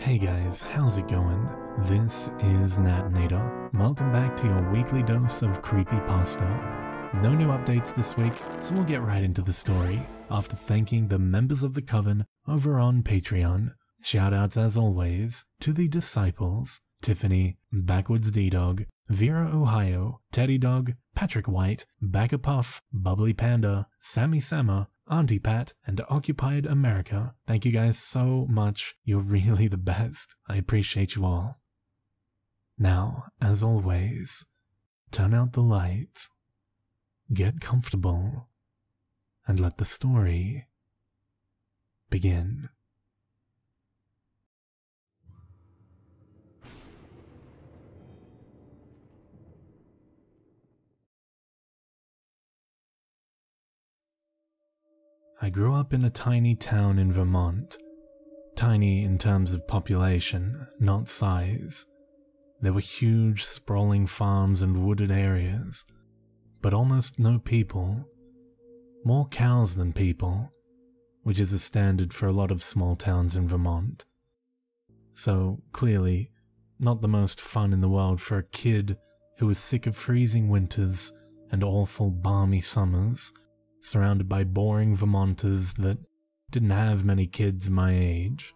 Hey guys, how's it going? This is Natinator. Welcome back to your weekly dose of creepypasta. No new updates this week, so we'll get right into the story after thanking the members of the coven over on Patreon. Shoutouts as always to the disciples, Tiffany, Backwards D-Dog, Vera Ohio, Teddy Dog, Patrick White, Backa Puff, Bubbly Panda, Sammy Sammer, Auntie Pat, and Occupied America. Thank you guys so much. You're really the best. I appreciate you all. Now, as always, turn out the light, get comfortable, and let the story begin. I grew up in a tiny town in Vermont. Tiny in terms of population, not size. There were huge, sprawling farms and wooded areas, but almost no people. More cows than people, which is a standard for a lot of small towns in Vermont. So, clearly, not the most fun in the world for a kid who was sick of freezing winters and awful balmy summers, surrounded by boring Vermonters that didn't have many kids my age.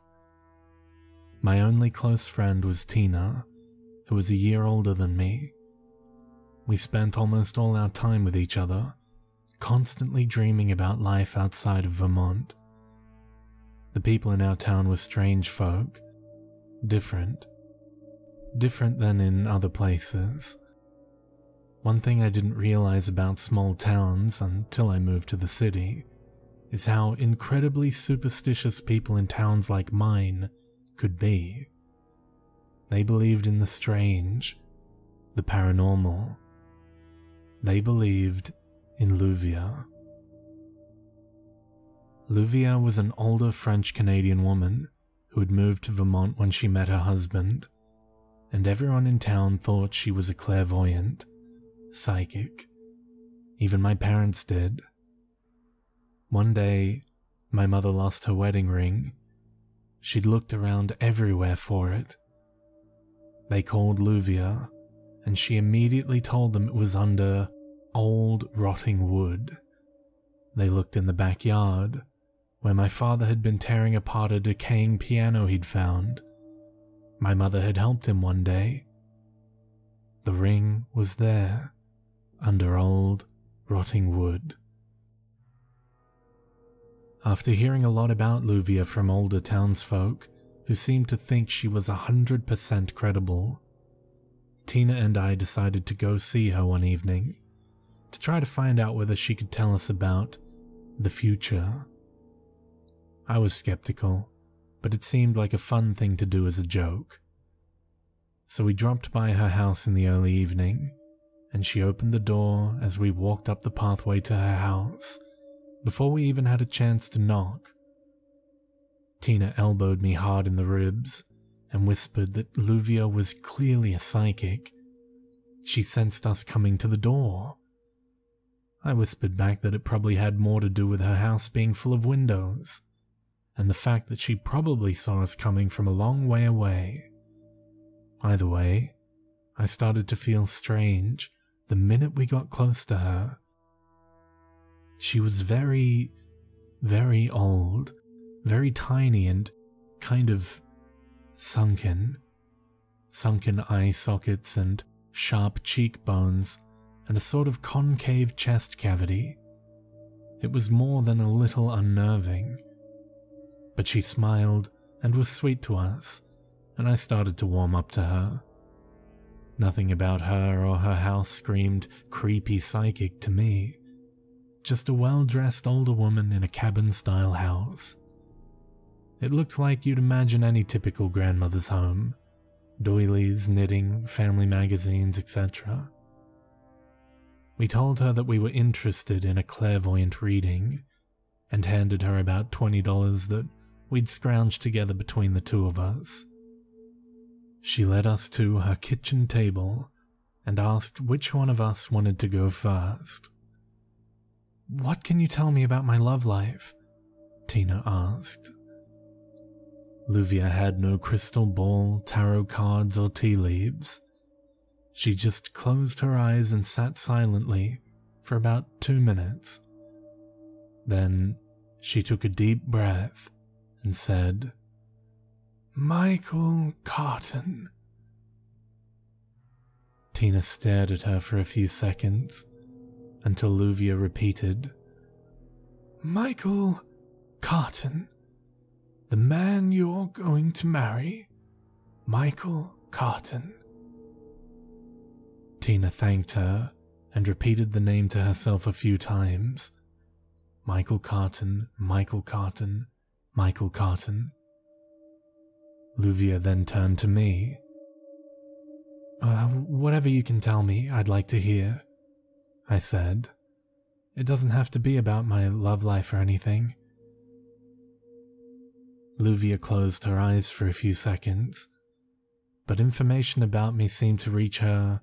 My only close friend was Tina, who was a year older than me. We spent almost all our time with each other, constantly dreaming about life outside of Vermont. The people in our town were strange folk, different than in other places. One thing I didn't realize about small towns until I moved to the city is how incredibly superstitious people in towns like mine could be. They believed in the strange, the paranormal. They believed in Luvia. Luvia was an older French-Canadian woman who had moved to Vermont when she met her husband, and everyone in town thought she was a clairvoyant. Psychic. Even my parents did. One day, my mother lost her wedding ring. She'd looked around everywhere for it. They called Luvia, and she immediately told them it was under old rotting wood. They looked in the backyard, where my father had been tearing apart a decaying piano he'd found. My mother had helped him one day. The ring was there, under old, rotting wood. After hearing a lot about Luvia from older townsfolk, who seemed to think she was 100% credible, Tina and I decided to go see her one evening, to try to find out whether she could tell us about the future. I was skeptical, but it seemed like a fun thing to do as a joke. So we dropped by her house in the early evening, and she opened the door as we walked up the pathway to her house, before we even had a chance to knock. Tina elbowed me hard in the ribs and whispered that Luvia was clearly a psychic. She sensed us coming to the door. I whispered back that it probably had more to do with her house being full of windows, and the fact that she probably saw us coming from a long way away. Either way, I started to feel strange the minute we got close to her. She was very, very old, very tiny and kind of sunken. Sunken eye sockets and sharp cheekbones and a sort of concave chest cavity. It was more than a little unnerving. But she smiled and was sweet to us, and I started to warm up to her. Nothing about her or her house screamed creepy psychic to me. Just a well-dressed older woman in a cabin-style house. It looked like you'd imagine any typical grandmother's home. Doilies, knitting, family magazines, etc. We told her that we were interested in a clairvoyant reading, and handed her about $20 that we'd scrounged together between the two of us. She led us to her kitchen table and asked which one of us wanted to go first. "What can you tell me about my love life?" Tina asked. Luvia had no crystal ball, tarot cards, or tea leaves. She just closed her eyes and sat silently for about 2 minutes. Then she took a deep breath and said, "Michael Cotton." Tina stared at her for a few seconds until Luvia repeated, "Michael Cotton, the man you're going to marry, Michael Cotton." Tina thanked her and repeated the name to herself a few times. Michael Cotton, Michael Cotton, Michael Cotton. Luvia then turned to me. Whatever you can tell me, I'd like to hear," I said. "It doesn't have to be about my love life or anything." Luvia closed her eyes for a few seconds, but information about me seemed to reach her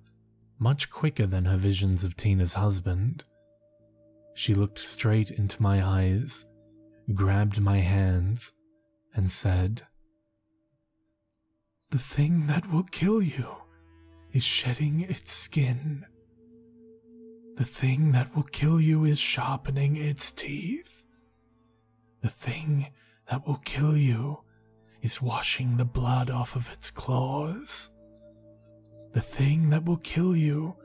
much quicker than her visions of Tina's husband. She looked straight into my eyes, grabbed my hands, and said, "The thing that will kill you is shedding its skin. The thing that will kill you is sharpening its teeth. The thing that will kill you is washing the blood off of its claws. The thing that will kill you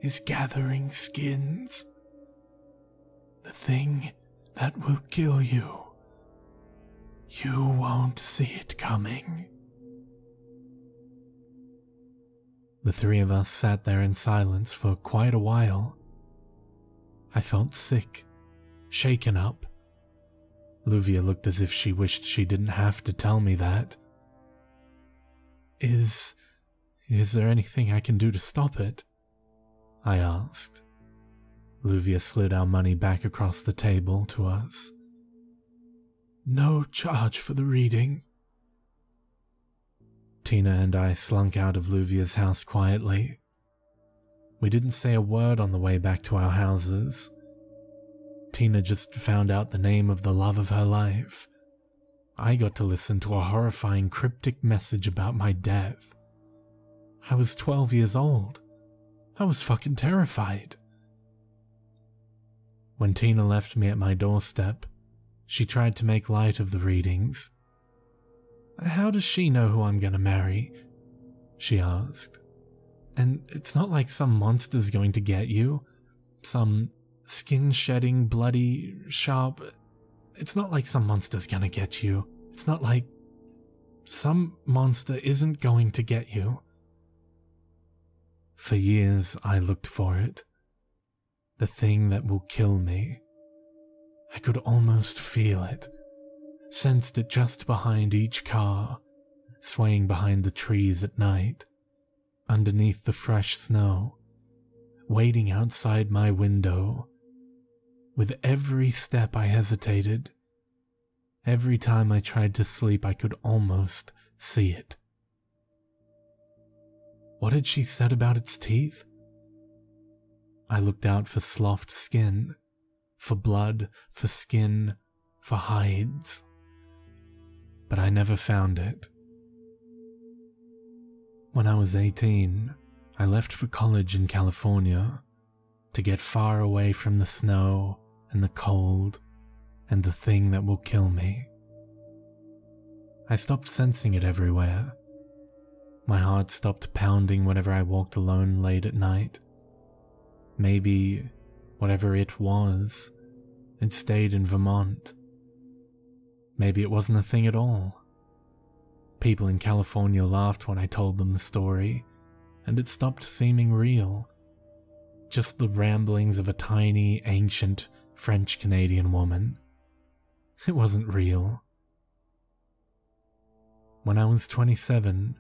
is gathering skins. The thing that will kill you, you won't see it coming." The three of us sat there in silence for quite a while. I felt sick, shaken up. Luvia looked as if she wished she didn't have to tell me that. Is there anything I can do to stop it?" I asked. Luvia slid our money back across the table to us. "No charge for the reading." Tina and I slunk out of Luvia's house quietly. We didn't say a word on the way back to our houses. Tina just found out the name of the love of her life. I got to listen to a horrifying cryptic message about my death. I was 12 years old. I was fucking terrified. When Tina left me at my doorstep, she tried to make light of the readings. "How does she know who I'm gonna marry?" she asked. "And it's not like some monster's going to get you. Some skin-shedding, bloody, sharp... It's not like some monster's gonna get you. It's not like... Some monster isn't going to get you." For years I looked for it. The thing that will kill me. I could almost feel it. Sensed it just behind each car, swaying behind the trees at night, underneath the fresh snow, waiting outside my window. With every step I hesitated. Every time I tried to sleep, I could almost see it. What had she said about its teeth? I looked out for sloughed skin, for blood, for skin, for hides. But I never found it. When I was 18, I left for college in California to get far away from the snow and the cold and the thing that will kill me. I stopped sensing it everywhere. My heart stopped pounding whenever I walked alone late at night. Maybe whatever it was, it stayed in Vermont. Maybe it wasn't a thing at all. People in California laughed when I told them the story, and it stopped seeming real. Just the ramblings of a tiny, ancient French-Canadian woman. It wasn't real. When I was 27,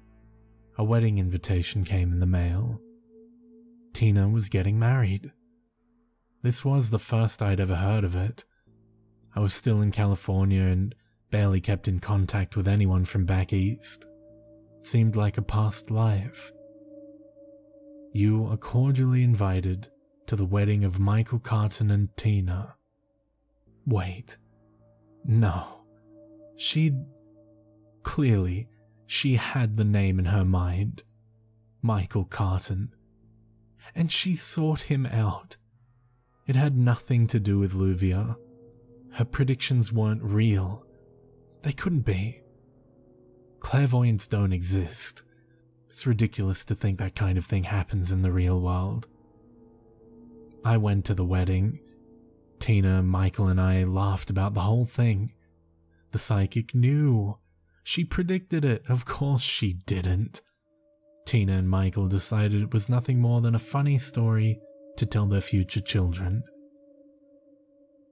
a wedding invitation came in the mail. Tina was getting married. This was the first I'd ever heard of it. I was still in California and barely kept in contact with anyone from back east. Seemed like a past life. You are cordially invited to the wedding of Michael Cotton and Tina. Wait. No. She'd clearly, she had the name in her mind. Michael Carton. And she sought him out. It had nothing to do with Luvia. Her predictions weren't real. They couldn't be. Clairvoyants don't exist. It's ridiculous to think that kind of thing happens in the real world. I went to the wedding. Tina, Michael, and I laughed about the whole thing. The psychic knew. She predicted it. Of course she didn't. Tina and Michael decided it was nothing more than a funny story to tell their future children.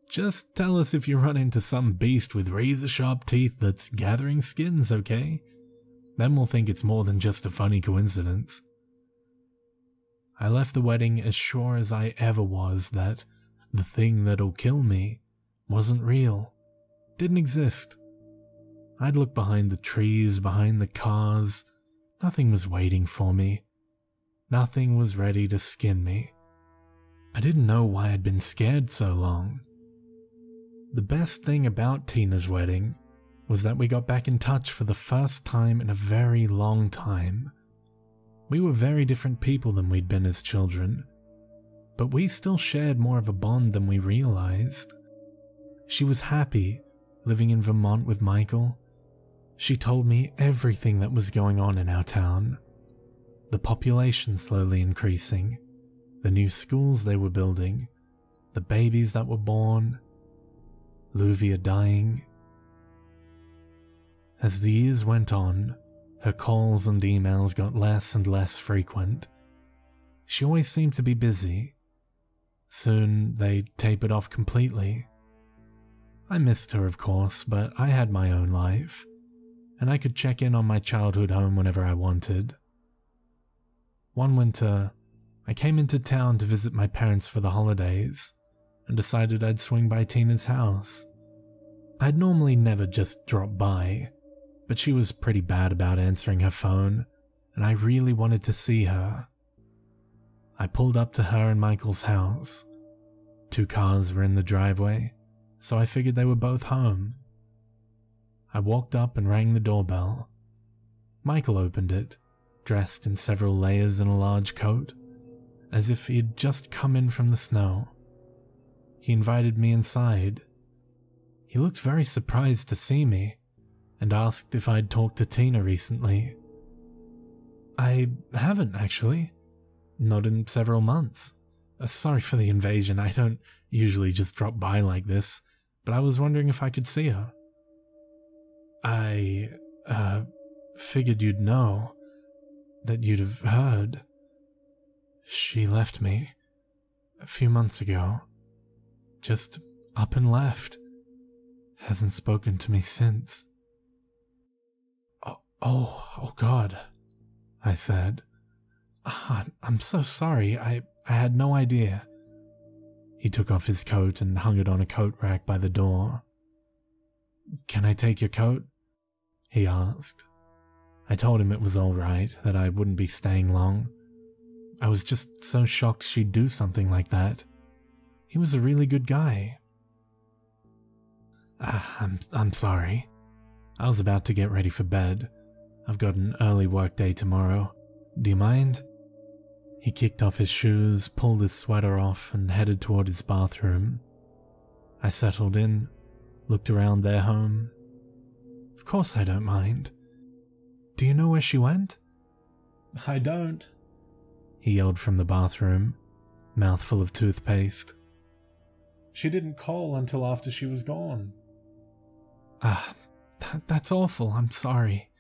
Just tell us if you run into some beast with razor-sharp teeth that's gathering skins, okay? Then we'll think it's more than just a funny coincidence. I left the wedding as sure as I ever was that the thing that'll kill me wasn't real, didn't exist. I'd look behind the trees, behind the cars. Nothing was waiting for me. Nothing was ready to skin me. I didn't know why I'd been scared so long. The best thing about Tina's wedding was that we got back in touch for the first time in a very long time. We were very different people than we'd been as children, but we still shared more of a bond than we realized. She was happy living in Vermont with Michael. She told me everything that was going on in our town. The population slowly increasing, the new schools they were building, the babies that were born, Luvia dying. As the years went on, her calls and emails got less and less frequent. She always seemed to be busy. Soon they tapered off completely. I missed her, of course, but I had my own life, and I could check in on my childhood home whenever I wanted. One winter, I came into town to visit my parents for the holidays, and decided I'd swing by Tina's house. I'd normally never just drop by, but she was pretty bad about answering her phone, and I really wanted to see her. I pulled up to her and Michael's house. 2 cars were in the driveway, so I figured they were both home. I walked up and rang the doorbell. Michael opened it, dressed in several layers and a large coat, as if he had just come in from the snow. He invited me inside. He looked very surprised to see me, and asked if I'd talked to Tina recently. I haven't, actually. Not in several months. Sorry for the invasion, I don't usually just drop by like this, but I was wondering if I could see her. I, figured you'd know, that you'd have heard. She left me a few months ago. Just up and left. Hasn't spoken to me since. Oh God, I said. I'm so sorry, I had no idea. He took off his coat and hung it on a coat rack by the door. Can I take your coat? He asked. I told him it was all right, that I wouldn't be staying long. I was just so shocked she'd do something like that. He was a really good guy. I'm sorry. I was about to get ready for bed. I've got an early work day tomorrow. Do you mind? He kicked off his shoes, pulled his sweater off, and headed toward his bathroom. I settled in, looked around their home. Of course I don't mind. Do you know where she went? I don't, he yelled from the bathroom, mouth full of toothpaste. She didn't call until after she was gone. That's awful, I'm sorry.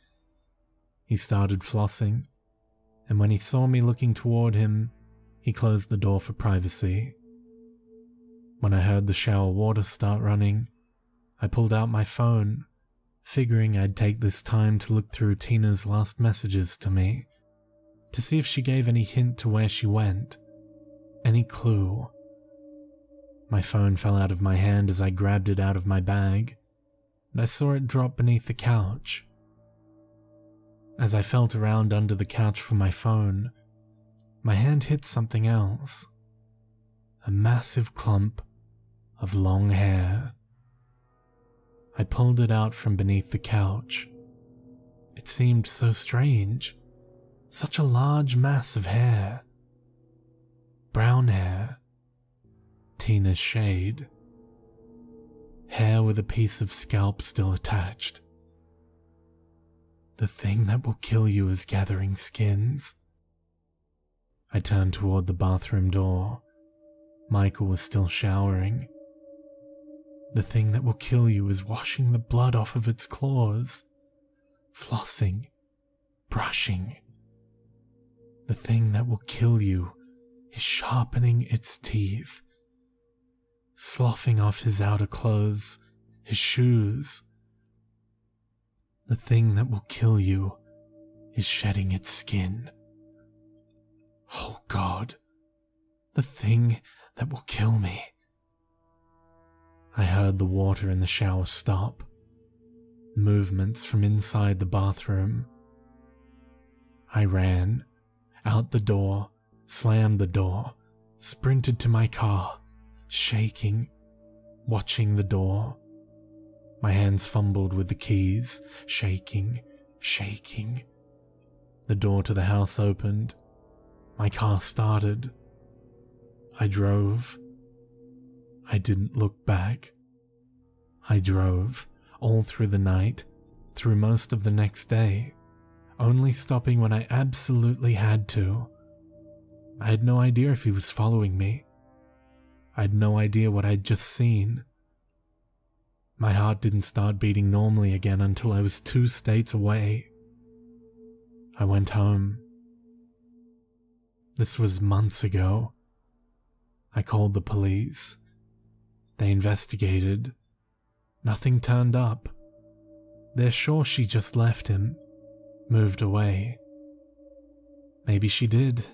He started flossing, and when he saw me looking toward him, he closed the door for privacy. When I heard the shower water start running, I pulled out my phone, figuring I'd take this time to look through Tina's last messages to me, to see if she gave any hint to where she went, any clue. My phone fell out of my hand as I grabbed it out of my bag, and I saw it drop beneath the couch. As I felt around under the couch for my phone, my hand hit something else. A massive clump of long hair. I pulled it out from beneath the couch, It seemed so strange. Such a large mass of hair. Brown hair. Tina's shade. Hair with a piece of scalp still attached. The thing that will kill you is gathering skins. I turned toward the bathroom door. Michael was still showering. The thing that will kill you is washing the blood off of its claws. Flossing. Brushing. The thing that will kill you is sharpening its teeth. Sloughing off his outer clothes, his shoes. The thing that will kill you is shedding its skin. Oh God, the thing that will kill me. I heard the water in the shower stop. Movements from inside the bathroom. I ran, out the door, slammed the door, sprinted to my car, shaking, watching the door. My hands fumbled with the keys, shaking, shaking. The door to the house opened. My car started. I drove. I didn't look back. I drove all through the night, through most of the next day, only stopping when I absolutely had to. I had no idea if he was following me. I had no idea what I'd just seen. My heart didn't start beating normally again until I was 2 states away. I went home. This was months ago. I called the police. They investigated. Nothing turned up. They're sure she just left him, moved away. Maybe she did.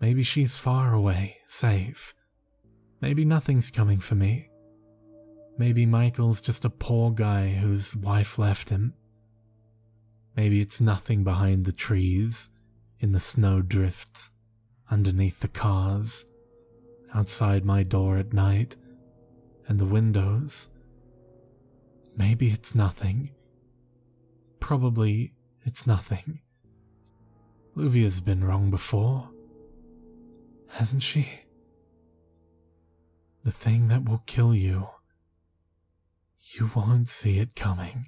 Maybe she's far away, safe. Maybe nothing's coming for me. Maybe Michael's just a poor guy whose wife left him. Maybe it's nothing behind the trees, in the snow drifts, underneath the cars, outside my door at night, and the windows. Maybe it's nothing. Probably it's nothing. Luvia's been wrong before, hasn't she? The thing that will kill you. You won't see it coming.